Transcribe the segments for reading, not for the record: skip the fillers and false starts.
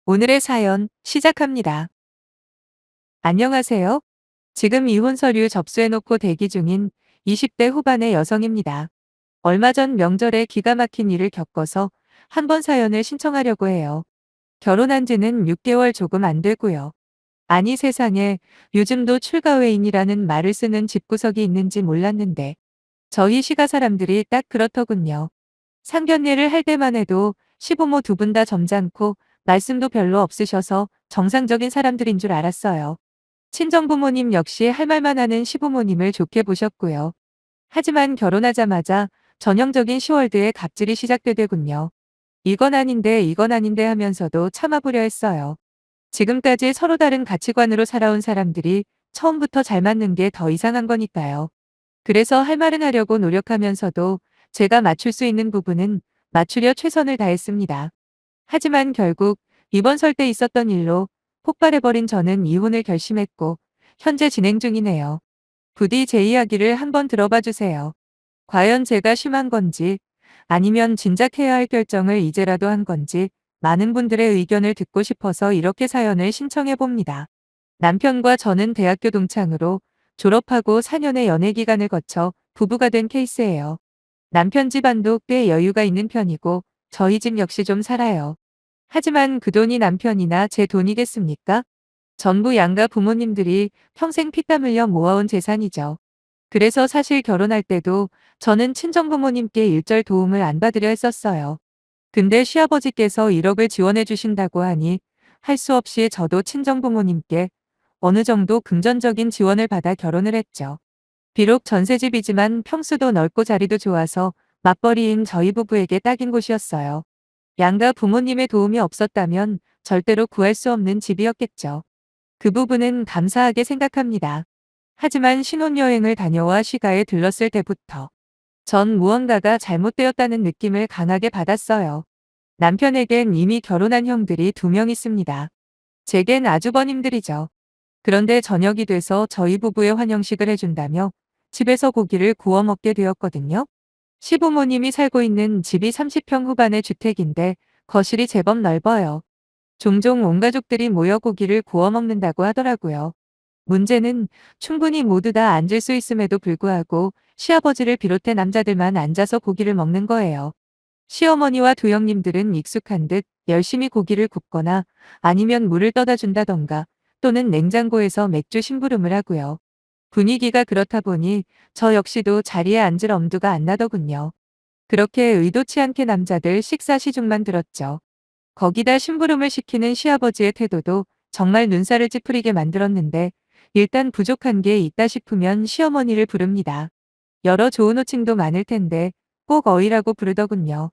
오늘의 사연 시작합니다. 안녕하세요. 지금 이혼 서류 접수해놓고 대기 중인 20대 후반의 여성입니다. 얼마 전 명절에 기가 막힌 일을 겪어서 한번 사연을 신청하려고 해요. 결혼한 지는 6개월 조금 안 되고요. 아니 세상에 요즘도 출가외인이라는 말을 쓰는 집구석이 있는지 몰랐는데 저희 시가 사람들이 딱 그렇더군요. 상견례를 할 때만 해도 시부모 두 분 다 점잖고 말씀도 별로 없으셔서 정상적인 사람들인 줄 알았어요. 친정부모님 역시 할 말만 하는 시부모님을 좋게 보셨고요. 하지만 결혼하자마자 전형적인 시월드의 갑질이 시작되더군요. 이건 아닌데 하면서도 참아보려 했어요. 지금까지 서로 다른 가치관으로 살아온 사람들이 처음부터 잘 맞는 게 더 이상한 거니까요. 그래서 할 말은 하려고 노력하면서도 제가 맞출 수 있는 부분은 맞추려 최선을 다했습니다. 하지만 결국 이번 설 때 있었던 일로 폭발해버린 저는 이혼을 결심했고 현재 진행 중이네요. 부디 제 이야기를 한번 들어봐 주세요. 과연 제가 심한 건지 아니면 진작 해야 할 결정을 이제라도 한 건지 많은 분들의 의견을 듣고 싶어서 이렇게 사연을 신청해 봅니다. 남편과 저는 대학교 동창으로 졸업하고 4년의 연애 기간을 거쳐 부부가 된 케이스예요. 남편 집안도 꽤 여유가 있는 편이고 저희 집 역시 좀 살아요. 하지만 그 돈이 남편이나 제 돈이겠습니까? 전부 양가 부모님들이 평생 피땀 흘려 모아온 재산이죠. 그래서 사실 결혼할 때도 저는 친정부모님께 일절 도움을 안 받으려 했었어요. 근데 시아버지께서 1억을 지원해 주신다고 하니 할 수 없이 저도 친정부모님께 어느 정도 금전적인 지원을 받아 결혼을 했죠. 비록 전셋집이지만 평수도 넓고 자리도 좋아서 맞벌이인 저희 부부에게 딱인 곳이었어요. 양가 부모님의 도움이 없었다면 절대로 구할 수 없는 집이었겠죠. 그 부분은 감사하게 생각합니다. 하지만 신혼여행을 다녀와 시가에 들렀을 때부터 전 무언가가 잘못되었다는 느낌을 강하게 받았어요. 남편에겐 이미 결혼한 형들이 2명 있습니다. 제겐 아주버님들이죠. 그런데 저녁이 돼서 저희 부부의 환영식을 해준다며 집에서 고기를 구워 먹게 되었거든요. 시부모님이 살고 있는 집이 30평 후반의 주택인데 거실이 제법 넓어요. 종종 온 가족들이 모여 고기를 구워 먹는다고 하더라고요. 문제는 충분히 모두 다 앉을 수 있음에도 불구하고 시아버지를 비롯해 남자들만 앉아서 고기를 먹는 거예요. 시어머니와 두 형님들은 익숙한 듯 열심히 고기를 굽거나 아니면 물을 떠다 준다던가 또는 냉장고에서 맥주 심부름을 하고요. 분위기가 그렇다 보니 저 역시도 자리에 앉을 엄두가 안 나더군요. 그렇게 의도치 않게 남자들 식사 시중만 들었죠. 거기다 심부름을 시키는 시아버지의 태도도 정말 눈살을 찌푸리게 만들었는데 일단 부족한 게 있다 싶으면 시어머니를 부릅니다. 여러 좋은 호칭도 많을 텐데 꼭 어이라고 부르더군요.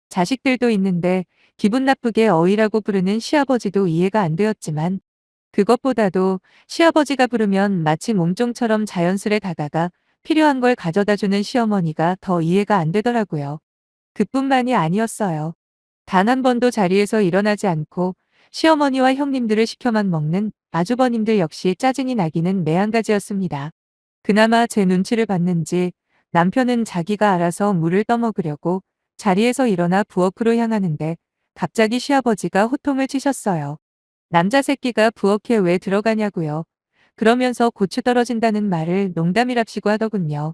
자식들도 있는데 기분 나쁘게 어이라고 부르는 시아버지도 이해가 안 되었지만 그것보다도 시아버지가 부르면 마치 몸종처럼 자연스레 다가가 필요한 걸 가져다주는 시어머니가 더 이해가 안 되더라고요. 그뿐만이 아니었어요. 단 한 번도 자리에서 일어나지 않고 시어머니와 형님들을 시켜만 먹는 아주버님들 역시 짜증이 나기는 매한가지였습니다. 그나마 제 눈치를 봤는지 남편은 자기가 알아서 물을 떠먹으려고 자리에서 일어나 부엌으로 향하는데 갑자기 시아버지가 호통을 치셨어요. 남자 새끼가 부엌에 왜 들어가냐고요. 그러면서 고추 떨어진다는 말을 농담이랍시고 하더군요.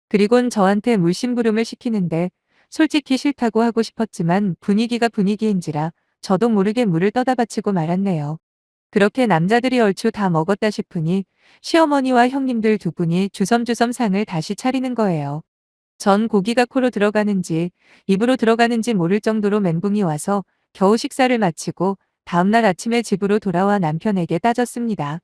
그리곤 저한테 물심부름을 시키는데 솔직히 싫다고 하고 싶었지만 분위기가 분위기인지라 저도 모르게 물을 떠다 바치고 말았네요. 그렇게 남자들이 얼추 다 먹었다 싶으니 시어머니와 형님들 2분이 주섬주섬 상을 다시 차리는 거예요. 전 고기가 코로 들어가는지 입으로 들어가는지 모를 정도로 멘붕이 와서 겨우 식사를 마치고 다음날 아침에 집으로 돌아와 남편에게 따졌습니다.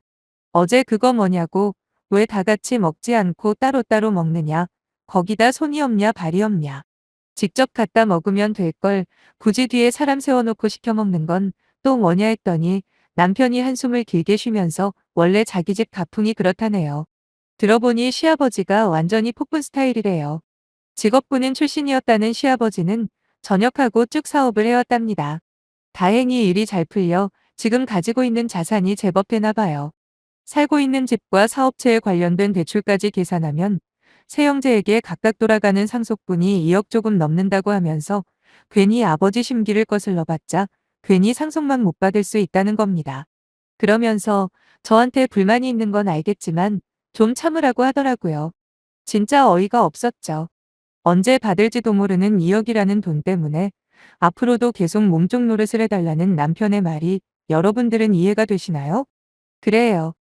어제 그거 뭐냐고, 왜 다 같이 먹지 않고 따로따로 먹느냐, 거기다 손이 없냐 발이 없냐. 직접 갖다 먹으면 될 걸 굳이 뒤에 사람 세워놓고 시켜 먹는 건 또 뭐냐 했더니 남편이 한숨을 길게 쉬면서 원래 자기 집 가풍이 그렇다네요. 들어보니 시아버지가 완전히 폭군 스타일이래요. 직업군인 출신이었다는 시아버지는 전역하고 쭉 사업을 해왔답니다. 다행히 일이 잘 풀려 지금 가지고 있는 자산이 제법 되나 봐요. 살고 있는 집과 사업체에 관련된 대출까지 계산하면 세 형제에게 각각 돌아가는 상속분이 2억 조금 넘는다고 하면서 괜히 아버지 심기를 거슬러 봤자 괜히 상속만 못 받을 수 있다는 겁니다. 그러면서 저한테 불만이 있는 건 알겠지만 좀 참으라고 하더라고요. 진짜 어이가 없었죠. 언제 받을지도 모르는 2억이라는 돈 때문에 앞으로도 계속 몸쪽 노릇을 해달라는 남편의 말이 여러분들은 이해가 되시나요? 그래요.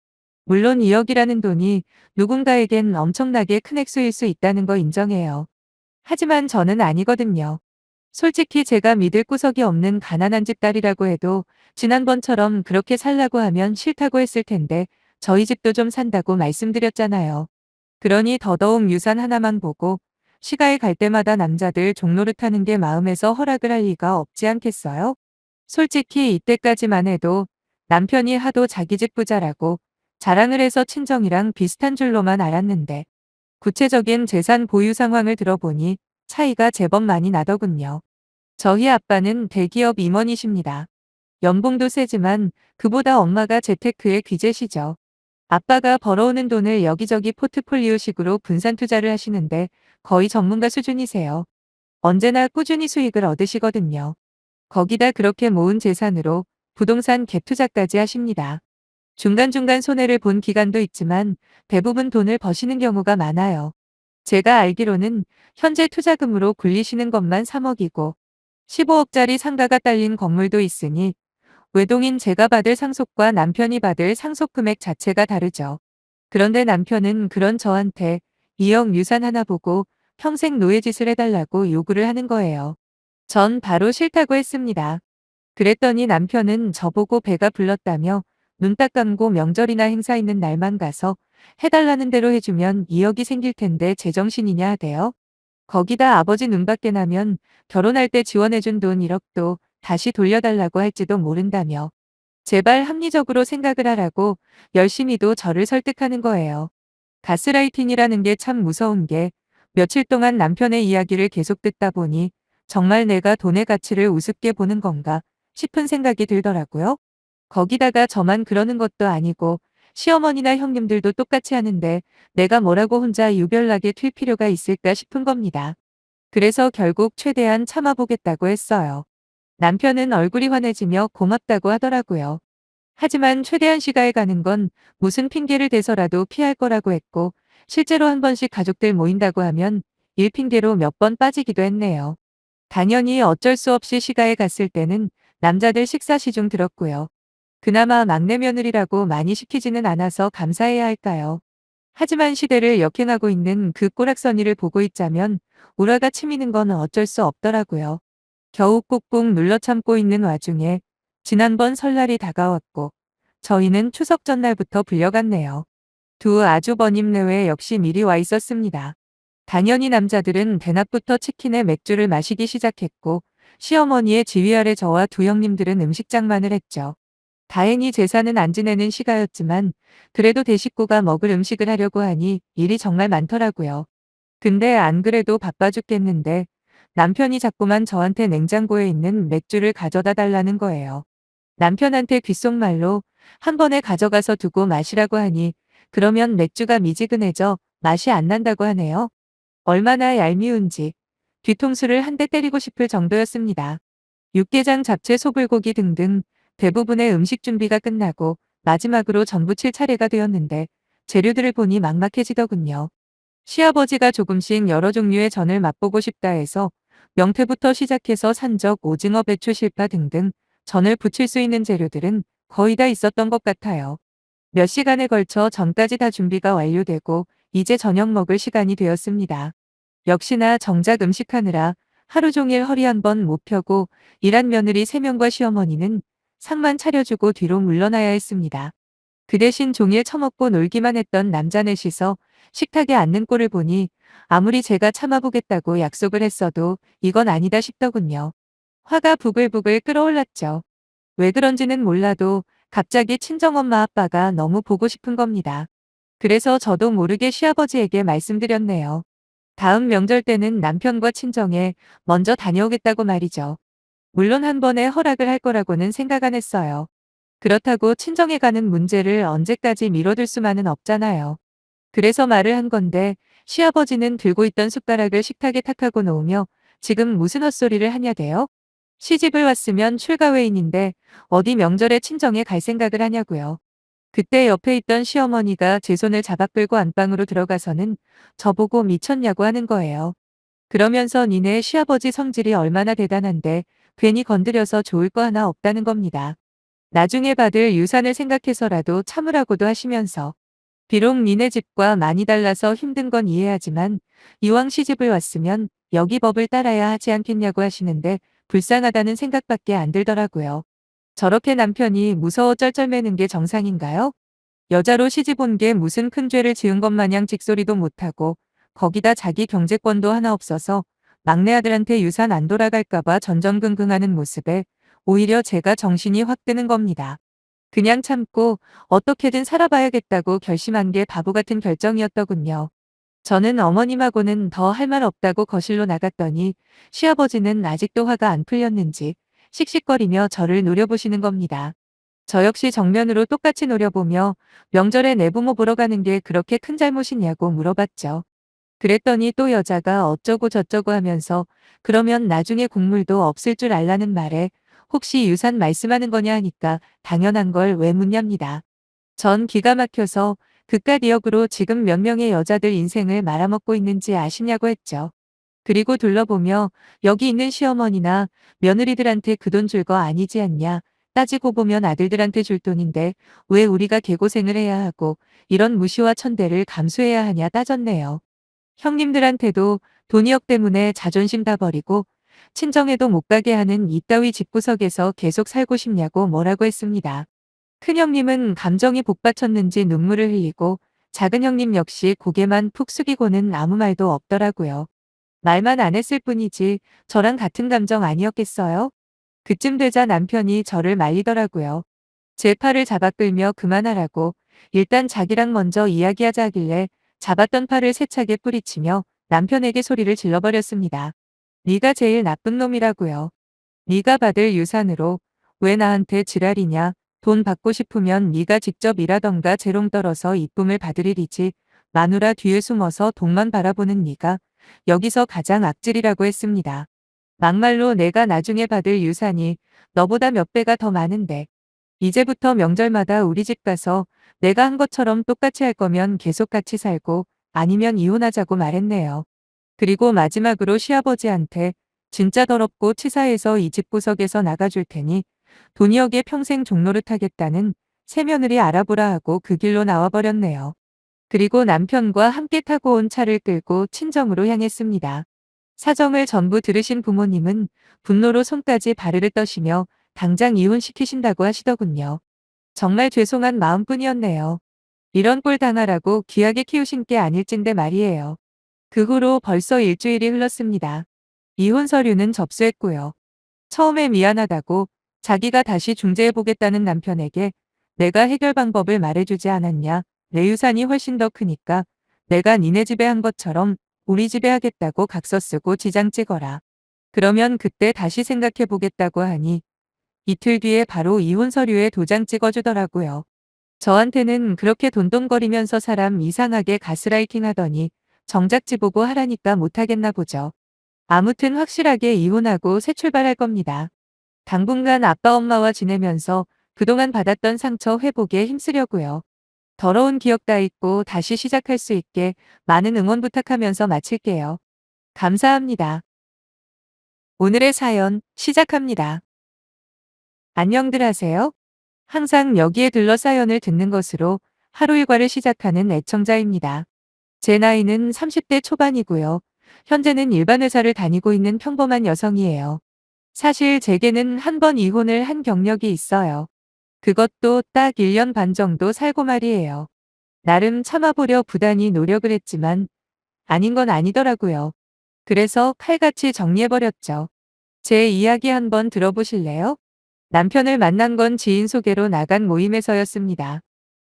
물론 2억이라는 돈이 누군가에겐 엄청나게 큰 액수일 수 있다는 거 인정해요. 하지만 저는 아니거든요. 솔직히 제가 믿을 구석이 없는 가난한 집 딸이라고 해도 지난번처럼 그렇게 살라고 하면 싫다고 했을 텐데 저희 집도 좀 산다고 말씀드렸잖아요. 그러니 더더욱 유산 하나만 보고 시가에 갈 때마다 남자들 종노릇하는 게 마음에서 허락을 할 리가 없지 않겠어요? 솔직히 이때까지만 해도 남편이 하도 자기 집 부자라고 자랑을 해서 친정이랑 비슷한 줄로만 알았는데 구체적인 재산 보유 상황을 들어보니 차이가 제법 많이 나더군요. 저희 아빠는 대기업 임원이십니다. 연봉도 세지만 그보다 엄마가 재테크의 귀재시죠. 아빠가 벌어오는 돈을 여기저기 포트폴리오식으로 분산 투자를 하시는데 거의 전문가 수준이세요. 언제나 꾸준히 수익을 얻으시거든요. 거기다 그렇게 모은 재산으로 부동산 갭 투자까지 하십니다. 중간중간 손해를 본 기간도 있지만 대부분 돈을 버시는 경우가 많아요. 제가 알기로는 현재 투자금으로 굴리시는 것만 3억이고 15억짜리 상가가 딸린 건물도 있으니 외동인 제가 받을 상속과 남편이 받을 상속 금액 자체가 다르죠. 그런데 남편은 그런 저한테 2억 유산 하나 보고 평생 노예짓을 해달라고 요구를 하는 거예요. 전 바로 싫다고 했습니다. 그랬더니 남편은 저보고 배가 불렀다며 눈 딱 감고 명절이나 행사 있는 날만 가서 해달라는 대로 해주면 2억이 생길 텐데 제정신이냐 하대요. 거기다 아버지 눈밖에 나면 결혼할 때 지원해준 돈 1억도 다시 돌려달라고 할지도 모른다며 제발 합리적으로 생각을 하라고 열심히도 저를 설득하는 거예요. 가스라이팅이라는 게 참 무서운 게 며칠 동안 남편의 이야기를 계속 듣다 보니 정말 내가 돈의 가치를 우습게 보는 건가 싶은 생각이 들더라고요. 거기다가 저만 그러는 것도 아니고 시어머니나 형님들도 똑같이 하는데 내가 뭐라고 혼자 유별나게 튈 필요가 있을까 싶은 겁니다. 그래서 결국 최대한 참아보겠다고 했어요. 남편은 얼굴이 환해지며 고맙다고 하더라고요. 하지만 최대한 시가에 가는 건 무슨 핑계를 대서라도 피할 거라고 했고 실제로 한 번씩 가족들 모인다고 하면 일 핑계로 몇 번 빠지기도 했네요. 당연히 어쩔 수 없이 시가에 갔을 때는 남자들 식사 시중 들었고요. 그나마 막내 며느리라고 많이 시키지는 않아서 감사해야 할까요? 하지만 시대를 역행하고 있는 그 꼬락서니를 보고 있자면 우라가 치미는 건 어쩔 수 없더라고요. 겨우 꾹꾹 눌러 참고 있는 와중에 지난번 설날이 다가왔고 저희는 추석 전날부터 불려갔네요. 두 아주버님 내외 역시 미리 와 있었습니다. 당연히 남자들은 대낮부터 치킨에 맥주를 마시기 시작했고 시어머니의 지휘 아래 저와 두 형님들은 음식장만을 했죠. 다행히 제사는 안 지내는 시가였지만 그래도 대식구가 먹을 음식을 하려고 하니 일이 정말 많더라고요. 근데 안 그래도 바빠 죽겠는데 남편이 자꾸만 저한테 냉장고에 있는 맥주를 가져다 달라는 거예요. 남편한테 귓속말로 한 번에 가져가서 두고 마시라고 하니 그러면 맥주가 미지근해져 맛이 안 난다고 하네요. 얼마나 얄미운지 뒤통수를 한 대 때리고 싶을 정도였습니다. 육개장, 잡채, 소불고기 등등 대부분의 음식 준비가 끝나고 마지막으로 전 부칠 차례가 되었는데 재료들을 보니 막막해지더군요. 시아버지가 조금씩 여러 종류의 전을 맛보고 싶다 해서 명태부터 시작해서 산적, 오징어, 배추, 실파 등등 전을 부칠 수 있는 재료들은 거의 다 있었던 것 같아요. 몇 시간에 걸쳐 전까지 다 준비가 완료되고 이제 저녁 먹을 시간이 되었습니다. 역시나 정작 음식하느라 하루 종일 허리 한 번 못 펴고 일한 며느리 3명과 시어머니는 상만 차려주고 뒤로 물러나야 했습니다. 그 대신 종일 처먹고 놀기만 했던 남자 넷이서 식탁에 앉는 꼴을 보니 아무리 제가 참아보겠다고 약속을 했어도 이건 아니다 싶더군요. 화가 부글부글 끓어올랐죠. 왜 그런지는 몰라도 갑자기 친정엄마 아빠가 너무 보고 싶은 겁니다. 그래서 저도 모르게 시아버지에게 말씀드렸네요. 다음 명절 때는 남편과 친정에 먼저 다녀오겠다고 말이죠. 물론 한 번에 허락을 할 거라고는 생각 안 했어요. 그렇다고 친정에 가는 문제를 언제까지 미뤄둘 수만은 없잖아요. 그래서 말을 한 건데 시아버지는 들고 있던 숟가락을 식탁에 탁 하고 놓으며 지금 무슨 헛소리를 하냐대요? 시집을 왔으면 출가회인인데 어디 명절에 친정에 갈 생각을 하냐고요. 그때 옆에 있던 시어머니가 제 손을 잡아 끌고 안방으로 들어가서는 저보고 미쳤냐고 하는 거예요. 그러면서 니네 시아버지 성질이 얼마나 대단한데 괜히 건드려서 좋을 거 하나 없다는 겁니다. 나중에 받을 유산을 생각해서라도 참으라고도 하시면서 비록 니네 집과 많이 달라서 힘든 건 이해하지만 이왕 시집을 왔으면 여기 법을 따라야 하지 않겠냐고 하시는데 불쌍하다는 생각밖에 안 들더라고요. 저렇게 남편이 무서워 쩔쩔매는 게 정상인가요? 여자로 시집 온 게 무슨 큰 죄를 지은 것 마냥 찍소리도 못하고 거기다 자기 경제권도 하나 없어서 막내 아들한테 유산 안 돌아갈까봐 전전긍긍하는 모습에 오히려 제가 정신이 확 드는 겁니다. 그냥 참고 어떻게든 살아봐야겠다고 결심한 게 바보 같은 결정이었더군요. 저는 어머님하고는 더 할 말 없다고 거실로 나갔더니 시아버지는 아직도 화가 안 풀렸는지 씩씩거리며 저를 노려보시는 겁니다. 저 역시 정면으로 똑같이 노려보며 명절에 내 부모 보러 가는 게 그렇게 큰 잘못이냐고 물어봤죠. 그랬더니 또 여자가 어쩌고 저쩌고 하면서 그러면 나중에 국물도 없을 줄 알라는 말에 혹시 유산 말씀하는 거냐 하니까 당연한 걸 왜 묻냐입니다. 전 기가 막혀서 그깟 2억으로 지금 몇 명의 여자들 인생을 말아먹고 있는지 아시냐고 했죠. 그리고 둘러보며 여기 있는 시어머니나 며느리들한테 그 돈 줄 거 아니지 않냐. 따지고 보면 아들들한테 줄 돈인데 왜 우리가 개고생을 해야 하고 이런 무시와 천대를 감수해야 하냐 따졌네요. 형님들한테도 돈 2억 때문에 자존심 다 버리고 친정에도 못 가게 하는 이따위 집구석에서 계속 살고 싶냐고 뭐라고 했습니다. 큰형님은 감정이 복받쳤는지 눈물을 흘리고 작은 형님 역시 고개만 푹 숙이고는 아무 말도 없더라고요. 말만 안 했을 뿐이지 저랑 같은 감정 아니었겠어요? 그쯤 되자 남편이 저를 말리더라고요. 제 팔을 잡아 끌며 그만하라고 일단 자기랑 먼저 이야기하자 하길래 잡았던 팔을 세차게 뿌리치며 남편에게 소리를 질러버렸습니다. 네가 제일 나쁜 놈이라고요. 네가 받을 유산으로 왜 나한테 지랄이냐. 돈 받고 싶으면 네가 직접 일하던가 재롱 떨어서 이쁨을 받을 일이지. 마누라 뒤에 숨어서 돈만 바라보는 네가 여기서 가장 악질이라고 했습니다. 막말로 내가 나중에 받을 유산이 너보다 몇 배가 더 많은데 이제부터 명절마다 우리 집 가서 내가 한 것처럼 똑같이 할 거면 계속 같이 살고 아니면 이혼하자고 말했네요. 그리고 마지막으로 시아버지한테 진짜 더럽고 치사해서 이 집 구석에서 나가줄 테니 돈이억에 평생 종노릇 하겠다는 새며느리 알아보라 하고 그 길로 나와버렸네요. 그리고 남편과 함께 타고 온 차를 끌고 친정으로 향했습니다. 사정을 전부 들으신 부모님은 분노로 손까지 바르르 떠시며 당장 이혼시키신다고 하시더군요. 정말 죄송한 마음뿐이었네요. 이런 꼴 당하라고 귀하게 키우신 게 아닐진데 말이에요. 그 후로 벌써 일주일이 흘렀습니다. 이혼 서류는 접수했고요. 처음에 미안하다고 자기가 다시 중재해보겠다는 남편에게 내가 해결 방법을 말해주지 않았냐. 내 유산이 훨씬 더 크니까 내가 니네 집에 한 것처럼 우리 집에 하겠다고 각서 쓰고 지장 찍어라. 그러면 그때 다시 생각해보겠다고 하니 이틀 뒤에 바로 이혼 서류에 도장 찍어주더라고요. 저한테는 그렇게 돈돈거리면서 사람 이상하게 가스라이팅 하더니 정작 지보고 하라니까 못하겠나 보죠. 아무튼 확실하게 이혼하고 새 출발할 겁니다. 당분간 아빠 엄마와 지내면서 그동안 받았던 상처 회복에 힘쓰려고요. 더러운 기억 다 잊고 다시 시작할 수 있게 많은 응원 부탁하면서 마칠게요. 감사합니다. 오늘의 사연 시작합니다. 안녕들 하세요. 항상 여기에 들러 사연을 듣는 것으로 하루 일과를 시작하는 애청자입니다. 제 나이는 30대 초반이고요. 현재는 일반 회사를 다니고 있는 평범한 여성이에요. 사실 제게는 한 번 이혼을 한 경력이 있어요. 그것도 딱 1년 반 정도 살고 말이에요. 나름 참아보려 부단히 노력을 했지만 아닌 건 아니더라고요. 그래서 칼같이 정리해버렸죠. 제 이야기 한번 들어보실래요? 남편을 만난 건 지인 소개로 나간 모임에서였습니다.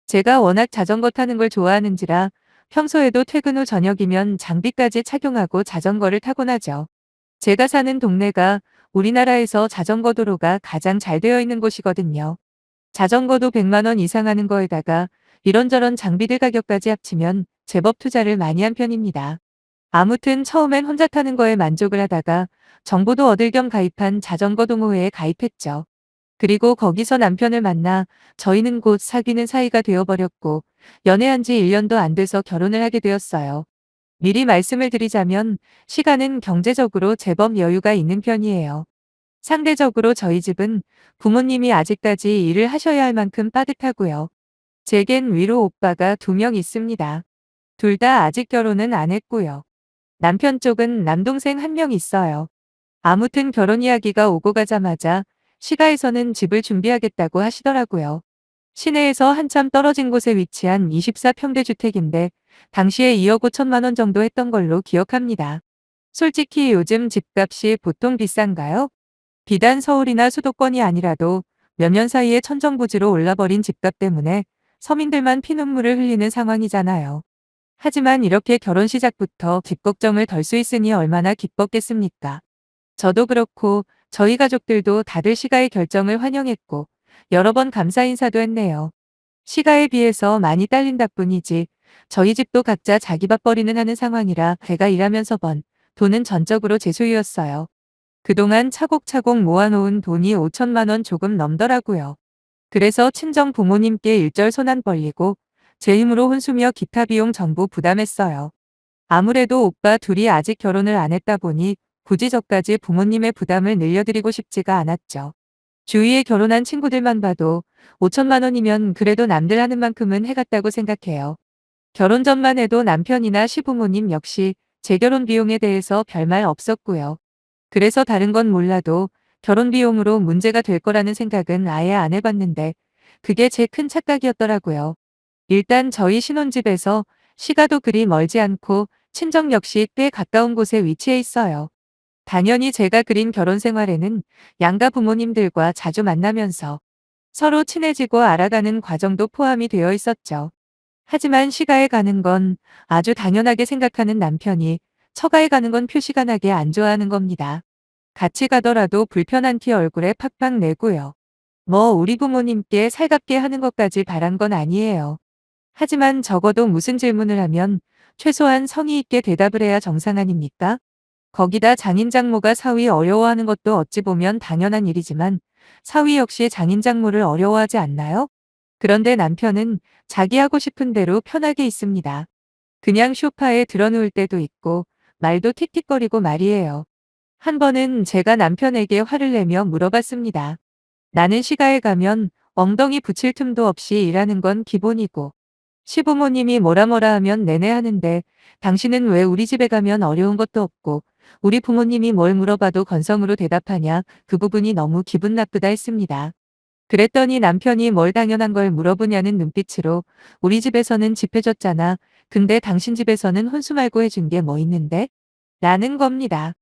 제가 워낙 자전거 타는 걸 좋아하는지라 평소에도 퇴근 후 저녁이면 장비까지 착용하고 자전거를 타곤 하죠. 제가 사는 동네가 우리나라에서 자전거 도로가 가장 잘 되어 있는 곳이거든요. 자전거도 100만 원 이상 하는 거에다가 이런저런 장비들 가격까지 합치면 제법 투자를 많이 한 편입니다. 아무튼 처음엔 혼자 타는 거에 만족을 하다가 정보도 얻을 겸 가입한 자전거 동호회에 가입했죠. 그리고 거기서 남편을 만나 저희는 곧 사귀는 사이가 되어버렸고 연애한 지 1년도 안 돼서 결혼을 하게 되었어요. 미리 말씀을 드리자면 시간은 경제적으로 제법 여유가 있는 편이에요. 상대적으로 저희 집은 부모님이 아직까지 일을 하셔야 할 만큼 빠듯하고요. 제겐 위로 오빠가 2명 있습니다. 둘 다 아직 결혼은 안 했고요. 남편 쪽은 남동생 1명 있어요. 아무튼 결혼 이야기가 오고 가자마자 시가에서는 집을 준비하겠다고 하시더라고요. 시내에서 한참 떨어진 곳에 위치한 24평대 주택인데 당시에 2억 5천만 원 정도 했던 걸로 기억합니다. 솔직히 요즘 집값이 보통 비싼가요? 비단 서울이나 수도권이 아니라도 몇 년 사이에 천정부지로 올라버린 집값 때문에 서민들만 피눈물을 흘리는 상황이잖아요. 하지만 이렇게 결혼 시작부터 집 걱정을 덜 수 있으니 얼마나 기뻤겠습니까? 저도 그렇고 저희 가족들도 다들 시가의 결정을 환영했고 여러 번 감사 인사도 했네요. 시가에 비해서 많이 딸린다 뿐이지 저희 집도 각자 자기 밥벌이는 하는 상황이라 제가 일하면서 번 돈은 전적으로 제 소유였어요. 그동안 차곡차곡 모아놓은 돈이 5천만 원 조금 넘더라고요. 그래서 친정 부모님께 일절 손 안 벌리고 제 힘으로 혼수며 기타 비용 전부 부담했어요. 아무래도 오빠 둘이 아직 결혼을 안 했다 보니 굳이 저까지 부모님의 부담을 늘려드리고 싶지가 않았죠. 주위에 결혼한 친구들만 봐도 5천만 원이면 그래도 남들 하는 만큼은 해갔다고 생각해요. 결혼 전만 해도 남편이나 시부모님 역시 제 결혼 비용에 대해서 별말 없었고요. 그래서 다른 건 몰라도 결혼 비용으로 문제가 될 거라는 생각은 아예 안 해봤는데 그게 제 큰 착각이었더라고요. 일단 저희 신혼집에서 시가도 그리 멀지 않고 친정 역시 꽤 가까운 곳에 위치해 있어요. 당연히 제가 그린 결혼 생활에는 양가 부모님들과 자주 만나면서 서로 친해지고 알아가는 과정도 포함이 되어 있었죠. 하지만 시가에 가는 건 아주 당연하게 생각하는 남편이 처가에 가는 건 표시가 나게 안 좋아하는 겁니다. 같이 가더라도 불편한 티 얼굴에 팍팍 내고요. 뭐 우리 부모님께 살갑게 하는 것까지 바란 건 아니에요. 하지만 적어도 무슨 질문을 하면 최소한 성의 있게 대답을 해야 정상 아닙니까? 거기다 장인 장모가 사위 어려워하는 것도 어찌 보면 당연한 일이지만 사위 역시 장인 장모를 어려워하지 않나요? 그런데 남편은 자기 하고 싶은 대로 편하게 있습니다. 그냥 소파에 드러누울 때도 있고 말도 틱틱거리고 말이에요. 한 번은 제가 남편에게 화를 내며 물어봤습니다. 나는 시가에 가면 엉덩이 붙일 틈도 없이 일하는 건 기본이고 시부모님이 뭐라 뭐라 하면 내내 하는데 당신은 왜 우리 집에 가면 어려운 것도 없고 우리 부모님이 뭘 물어봐도 건성으로 대답하냐 그 부분이 너무 기분 나쁘다 했습니다. 그랬더니 남편이 뭘 당연한 걸 물어보냐는 눈빛으로 우리 집에서는 집 해줬잖아. 근데 당신 집에서는 혼수 말고 해준 게 뭐 있는데? 라는 겁니다.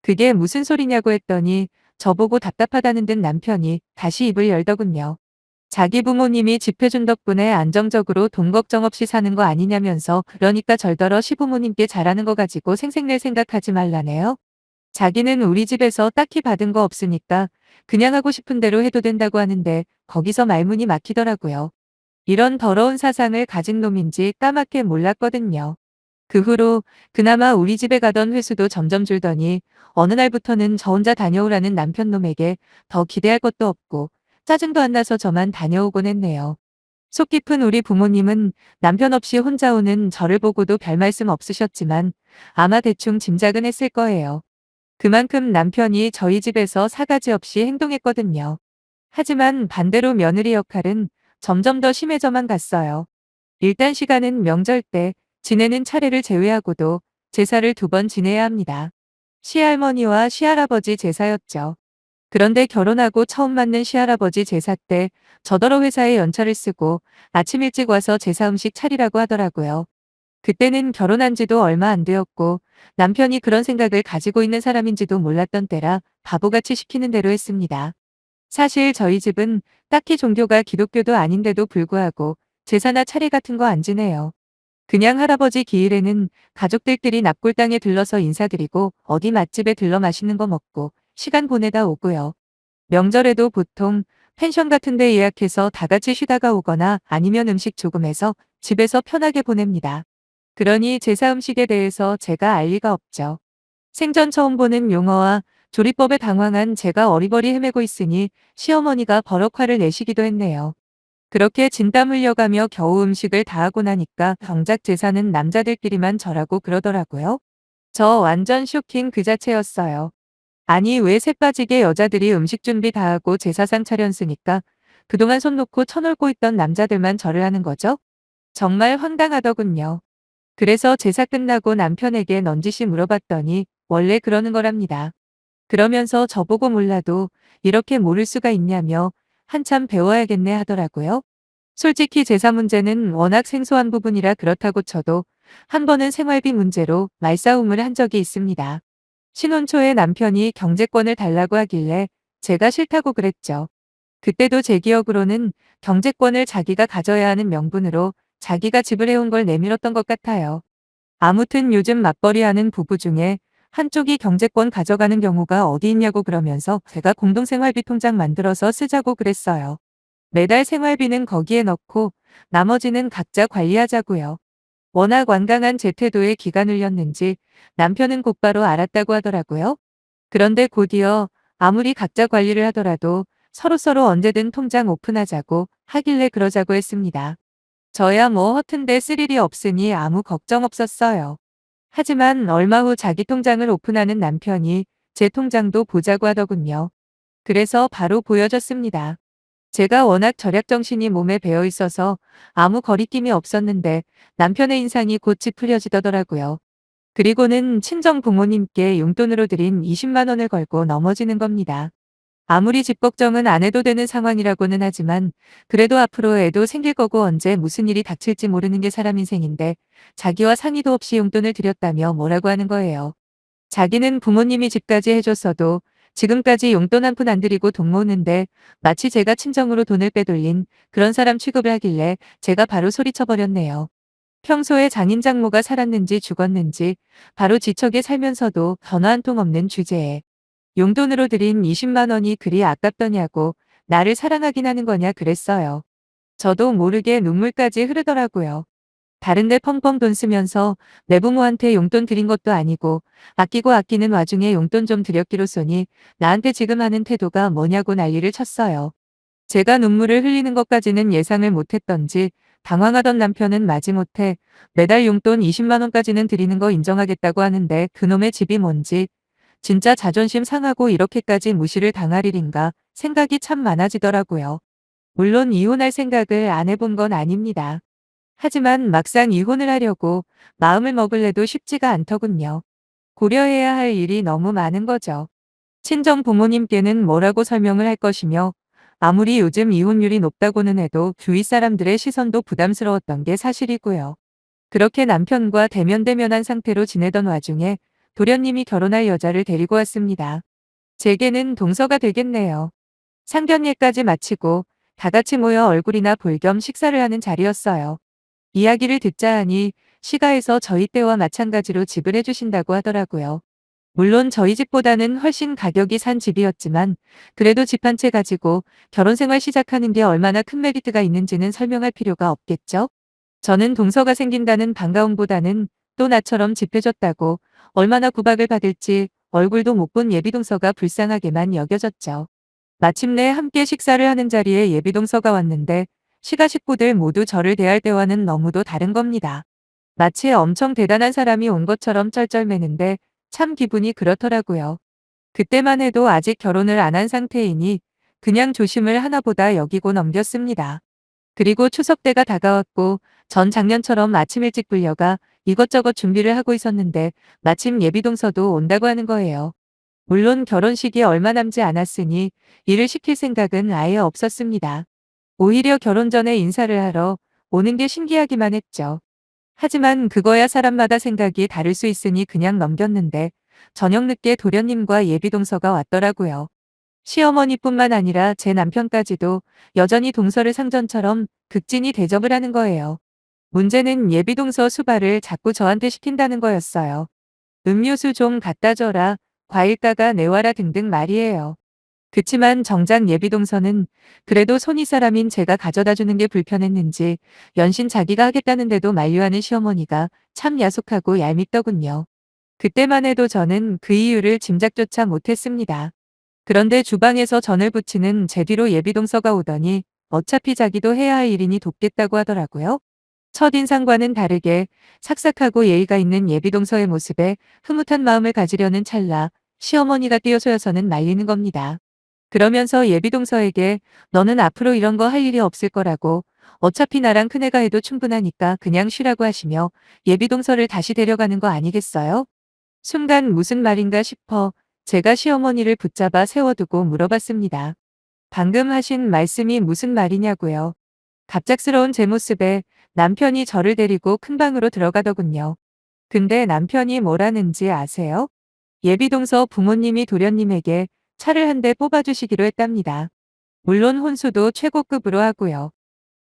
그게 무슨 소리냐고 했더니 저보고 답답하다는 듯 남편이 다시 입을 열더군요. 자기 부모님이 집 해준 덕분에 안정적으로 돈 걱정 없이 사는 거 아니냐면서 그러니까 절더러 시부모님께 잘하는 거 가지고 생색낼 생각하지 말라네요. 자기는 우리 집에서 딱히 받은 거 없으니까 그냥 하고 싶은 대로 해도 된다고 하는데 거기서 말문이 막히더라고요. 이런 더러운 사상을 가진 놈인지 까맣게 몰랐거든요. 그 후로 그나마 우리 집에 가던 횟수도 점점 줄더니 어느 날부터는 저 혼자 다녀오라는 남편 놈에게 더 기대할 것도 없고 짜증도 안 나서 저만 다녀오곤 했네요. 속 깊은 우리 부모님은 남편 없이 혼자 오는 저를 보고도 별 말씀 없으셨지만 아마 대충 짐작은 했을 거예요. 그만큼 남편이 저희 집에서 사가지 없이 행동했거든요. 하지만 반대로 며느리 역할은 점점 더 심해져만 갔어요. 일단 시간은 명절 때 지내는 차례를 제외하고도 제사를 2번 지내야 합니다. 시할머니와 시할아버지 제사였죠. 그런데 결혼하고 처음 맞는 시할아버지 제사 때 저더러 회사에 연차를 쓰고 아침 일찍 와서 제사 음식 차리라고 하더라고요. 그때는 결혼한 지도 얼마 안 되었고 남편이 그런 생각을 가지고 있는 사람인지도 몰랐던 때라 바보같이 시키는 대로 했습니다. 사실 저희 집은 딱히 종교가 기독교도 아닌데도 불구하고 제사나 차례 같은 거 안 지내요. 그냥 할아버지 기일에는 가족들끼리 납골당에 들러서 인사드리고 어디 맛집에 들러 맛있는 거 먹고 시간 보내다 오고요. 명절에도 보통 펜션 같은 데 예약해서 다 같이 쉬다가 오거나 아니면 음식 조금 해서 집에서 편하게 보냅니다. 그러니 제사 음식에 대해서 제가 알 리가 없죠. 생전 처음 보는 용어와 조리법에 당황한 제가 어리버리 헤매고 있으니 시어머니가 버럭 화를 내시기도 했네요. 그렇게 진땀 흘려가며 겨우 음식을 다 하고 나니까 정작 제사는 남자들끼리만 절하고 그러더라고요. 저 완전 쇼킹 그 자체였어요. 아니 왜 새빠지게 여자들이 음식 준비 다 하고 제사상 차렸으니까 그동안 손 놓고 쳐놀고 있던 남자들만 절을 하는 거죠? 정말 황당하더군요. 그래서 제사 끝나고 남편에게 넌지시 물어봤더니 원래 그러는 거랍니다. 그러면서 저보고 몰라도 이렇게 모를 수가 있냐며 한참 배워야겠네 하더라고요. 솔직히 제사 문제는 워낙 생소한 부분이라 그렇다고 쳐도 한 번은 생활비 문제로 말싸움을 한 적이 있습니다. 신혼 초에 남편이 경제권을 달라고 하길래 제가 싫다고 그랬죠. 그때도 제 기억으로는 경제권을 자기가 가져야 하는 명분으로 자기가 지불해온 걸 내밀었던 것 같아요. 아무튼 요즘 맞벌이하는 부부 중에 한쪽이 경제권 가져가는 경우가 어디 있냐고 그러면서 제가 공동생활비 통장 만들어서 쓰자고 그랬어요. 매달 생활비는 거기에 넣고 나머지는 각자 관리하자고요. 워낙 완강한 제 태도에 기가 눌렸는지 남편은 곧바로 알았다고 하더라고요. 그런데 곧이어 아무리 각자 관리를 하더라도 서로서로 언제든 통장 오픈하자고 하길래 그러자고 했습니다. 저야 뭐 허튼데 쓸 일이 없으니 아무 걱정 없었어요. 하지만 얼마 후 자기 통장을 오픈하는 남편이 제 통장도 보자고 하더군요. 그래서 바로 보여줬습니다. 제가 워낙 절약정신이 몸에 배어 있어서 아무 거리낌이 없었는데 남편의 인상이 곧 찌푸려지더라고요. 그리고는 친정 부모님께 용돈으로 드린 20만 원을 걸고 넘어지는 겁니다. 아무리 집 걱정은 안 해도 되는 상황이라고는 하지만 그래도 앞으로 애도 생길 거고 언제 무슨 일이 닥칠지 모르는 게 사람 인생인데 자기와 상의도 없이 용돈을 드렸다며 뭐라고 하는 거예요. 자기는 부모님이 집까지 해줬어도 지금까지 용돈 한 푼 안 드리고 돈 모으는데 마치 제가 친정으로 돈을 빼돌린 그런 사람 취급을 하길래 제가 바로 소리쳐버렸네요. 평소에 장인 장모가 살았는지 죽었는지 바로 지척에 살면서도 전화 한 통 없는 주제에 용돈으로 드린 20만 원이 그리 아깝더냐고 나를 사랑하긴 하는 거냐 그랬어요. 저도 모르게 눈물까지 흐르더라고요. 다른데 펑펑 돈 쓰면서 내 부모한테 용돈 드린 것도 아니고 아끼고 아끼는 와중에 용돈 좀 드렸기로써니 나한테 지금 하는 태도가 뭐냐고 난리를 쳤어요. 제가 눈물을 흘리는 것까지는 예상을 못했던지 당황하던 남편은 마지못해 매달 용돈 20만 원까지는 드리는 거 인정하겠다고 하는데 그놈의 집이 뭔지 진짜 자존심 상하고 이렇게까지 무시를 당할 일인가 생각이 참 많아지더라고요. 물론 이혼할 생각을 안 해본 건 아닙니다. 하지만 막상 이혼을 하려고 마음을 먹을래도 쉽지가 않더군요. 고려해야 할 일이 너무 많은 거죠. 친정 부모님께는 뭐라고 설명을 할 것이며 아무리 요즘 이혼율이 높다고는 해도 주위 사람들의 시선도 부담스러웠던 게 사실이고요. 그렇게 남편과 대면대면한 상태로 지내던 와중에 도련님이 결혼할 여자를 데리고 왔습니다. 제게는 동서가 되겠네요. 상견례까지 마치고 다 같이 모여 얼굴이나 볼 겸 식사를 하는 자리였어요. 이야기를 듣자 하니 시가에서 저희 때와 마찬가지로 집을 해주신다고 하더라고요. 물론 저희 집보다는 훨씬 가격이 산 집이었지만 그래도 집 한 채 가지고 결혼 생활 시작하는 게 얼마나 큰 메리트가 있는지는 설명할 필요가 없겠죠? 저는 동서가 생긴다는 반가움보다는 또 나처럼 집 해줬다고 얼마나 구박을 받을지 얼굴도 못 본 예비동서가 불쌍하게만 여겨졌죠. 마침내 함께 식사를 하는 자리에 예비동서가 왔는데 시가 식구들 모두 저를 대할 때와는 너무도 다른 겁니다. 마치 엄청 대단한 사람이 온 것처럼 쩔쩔매는데 참 기분이 그렇더라고요. 그때만 해도 아직 결혼을 안 한 상태이니 그냥 조심을 하나보다 여기고 넘겼습니다. 그리고 추석 때가 다가왔고 전 작년처럼 아침 일찍 불려가 이것저것 준비를 하고 있었는데 마침 예비동서도 온다고 하는 거예요. 물론 결혼식이 얼마 남지 않았으니 일을 시킬 생각은 아예 없었습니다. 오히려 결혼 전에 인사를 하러 오는 게 신기하기만 했죠. 하지만 그거야 사람마다 생각이 다를 수 있으니 그냥 넘겼는데 저녁 늦게 도련님과 예비동서가 왔더라고요. 시어머니뿐만 아니라 제 남편까지도 여전히 동서를 상전처럼 극진히 대접을 하는 거예요. 문제는 예비동서 수발을 자꾸 저한테 시킨다는 거였어요. 음료수 좀 갖다 줘라, 과일 까가 내와라 등등 말이에요. 그치만 정작 예비동서는 그래도 손윗사람인 제가 가져다 주는 게 불편했는지 연신 자기가 하겠다는데도 만류하는 시어머니가 참 야속하고 얄밉더군요. 그때만 해도 저는 그 이유를 짐작조차 못했습니다. 그런데 주방에서 전을 부치는 제 뒤로 예비동서가 오더니 어차피 자기도 해야 할 일이니 돕겠다고 하더라고요. 첫인상과는 다르게 삭삭하고 예의가 있는 예비동서의 모습에 흐뭇한 마음을 가지려는 찰나 시어머니가 뛰어서여서는 말리는 겁니다. 그러면서 예비동서에게 너는 앞으로 이런 거 할 일이 없을 거라고 어차피 나랑 큰애가 해도 충분하니까 그냥 쉬라고 하시며 예비동서를 다시 데려가는 거 아니겠어요? 순간 무슨 말인가 싶어 제가 시어머니를 붙잡아 세워두고 물어봤습니다. 방금 하신 말씀이 무슨 말이냐고요. 갑작스러운 제 모습에 남편이 저를 데리고 큰 방으로 들어가더군요. 근데 남편이 뭐라는지 아세요? 예비동서 부모님이 도련님에게 차를 한 대 뽑아주시기로 했답니다. 물론 혼수도 최고급으로 하고요.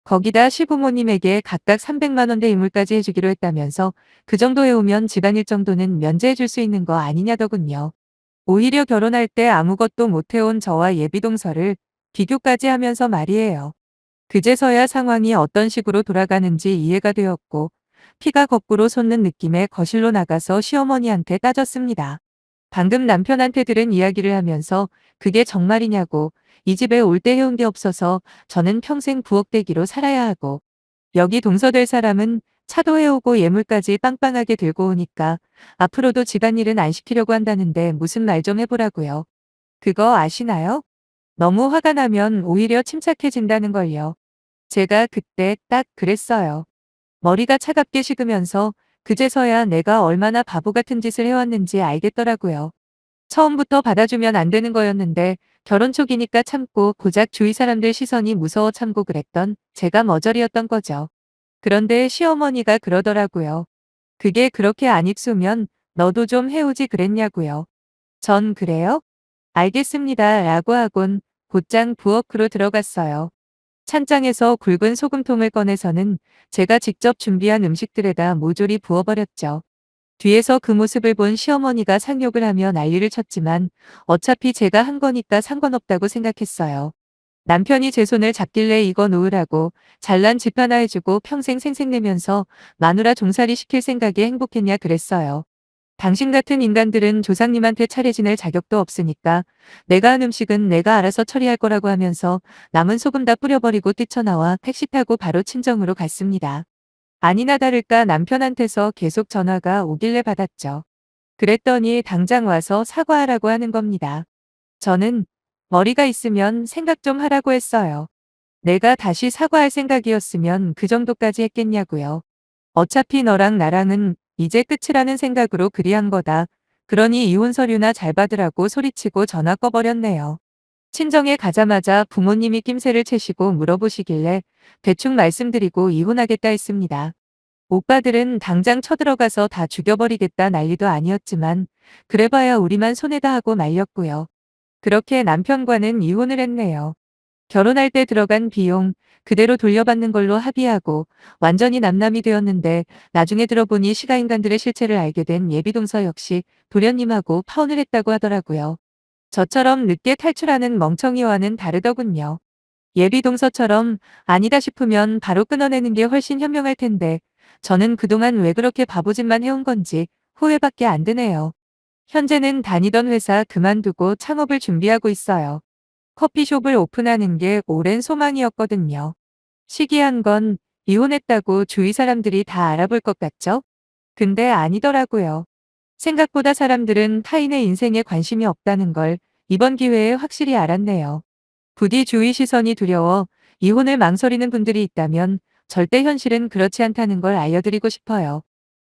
거기다 시부모님에게 각각 300만 원대 이물까지 해주기로 했다면서 그 정도 해오면 집안일 정도는 면제해줄 수 있는 거 아니냐더군요. 오히려 결혼할 때 아무것도 못해온 저와 예비동서를 비교까지 하면서 말이에요. 그제서야 상황이 어떤 식으로 돌아가는지 이해가 되었고 피가 거꾸로 솟는 느낌에 거실로 나가서 시어머니한테 따졌습니다. 방금 남편한테 들은 이야기를 하면서 그게 정말이냐고 이 집에 올 때 해온 게 없어서 저는 평생 부엌대기로 살아야 하고 여기 동서될 사람은 차도 해오고 예물까지 빵빵하게 들고 오니까 앞으로도 집안일은 안 시키려고 한다는데 무슨 말 좀 해보라고요. 그거 아시나요? 너무 화가 나면 오히려 침착해진다는 걸요. 제가 그때 딱 그랬어요. 머리가 차갑게 식으면서 그제서야 내가 얼마나 바보 같은 짓을 해왔는지 알겠더라고요. 처음부터 받아주면 안 되는 거였는데 결혼 초기니까 참고 고작 주위 사람들 시선이 무서워 참고 그랬던 제가 머저리였던 거죠. 그런데 시어머니가 그러더라고요. 그게 그렇게 안 입수면 너도 좀 해오지 그랬냐고요. 전 그래요? 알겠습니다. 라고 하곤 곧장 부엌으로 들어갔어요. 찬장에서 굵은 소금통을 꺼내서는 제가 직접 준비한 음식들에다 모조리 부어버렸죠. 뒤에서 그 모습을 본 시어머니가 상욕을 하며 난리를 쳤지만 어차피 제가 한 거니까 상관없다고 생각했어요. 남편이 제 손을 잡길래 이거 놓으라고 잘난 집 하나 해주고 평생 생색내면서 마누라 종살이 시킬 생각에 행복했냐 그랬어요. 당신 같은 인간들은 조상님한테 차례 지낼 자격도 없으니까 내가 한 음식은 내가 알아서 처리할 거라고 하면서 남은 소금 다 뿌려버리고 뛰쳐나와 택시 타고 바로 친정으로 갔습니다. 아니나 다를까 남편한테서 계속 전화가 오길래 받았죠. 그랬더니 당장 와서 사과하라고 하는 겁니다. 저는 머리가 있으면 생각 좀 하라고 했어요. 내가 다시 사과할 생각이었으면 그 정도까지 했겠냐고요. 어차피 너랑 나랑은 이제 끝이라는 생각으로 그리 한 거다. 그러니 이혼 서류나 잘 받으라고 소리치고 전화 꺼버렸네요. 친정에 가자마자 부모님이 낌새를 채시고 물어보시길래 대충 말씀드리고 이혼하겠다 했습니다. 오빠들은 당장 쳐들어가서 다 죽여버리겠다 난리도 아니었지만 그래봐야 우리만 손해다 하고 말렸고요. 그렇게 남편과는 이혼을 했네요. 결혼할 때 들어간 비용 그대로 돌려받는 걸로 합의하고 완전히 남남이 되었는데 나중에 들어보니 시가인간들의 실체를 알게 된 예비동서 역시 도련님하고 파혼을 했다고 하더라고요. 저처럼 늦게 탈출하는 멍청이와는 다르더군요. 예비동서처럼 아니다 싶으면 바로 끊어내는 게 훨씬 현명할 텐데 저는 그동안 왜 그렇게 바보짓만 해온 건지 후회밖에 안 드네요. 현재는 다니던 회사 그만두고 창업을 준비하고 있어요. 커피숍을 오픈하는 게 오랜 소망이었거든요. 시기한 건 이혼했다고 주위 사람들이 다 알아볼 것 같죠? 근데 아니더라고요. 생각보다 사람들은 타인의 인생에 관심이 없다는 걸 이번 기회에 확실히 알았네요. 부디 주위 시선이 두려워 이혼을 망설이는 분들이 있다면 절대 현실은 그렇지 않다는 걸 알려드리고 싶어요.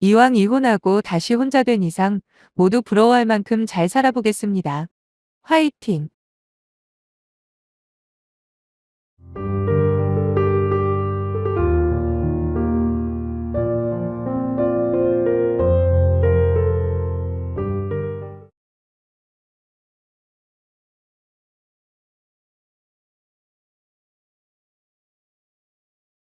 이왕 이혼하고 다시 혼자 된 이상 모두 부러워할 만큼 잘 살아보겠습니다. 화이팅!